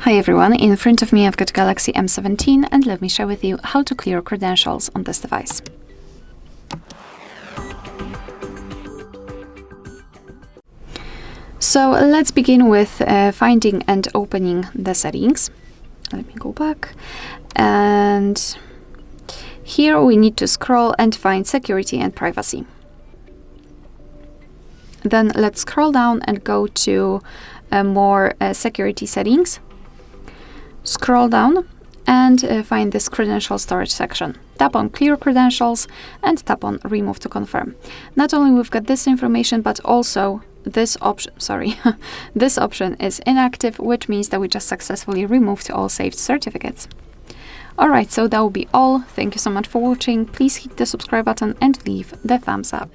Hi everyone, in front of me I've got Galaxy M17 and let me share with you how to clear credentials on this device. So let's begin with finding and opening the settings. Let me go back, and here we need to scroll and find security and privacy. Then let's scroll down and go to more security settings. Scroll down and find this credential storage section. Tap on clear credentials and tap on remove to confirm. Not only we've got this information, but also this option, this option is inactive, which means that we just successfully removed all saved certificates. Alright, so that will be all. Thank you so much for watching. Please hit the subscribe button and leave the thumbs up.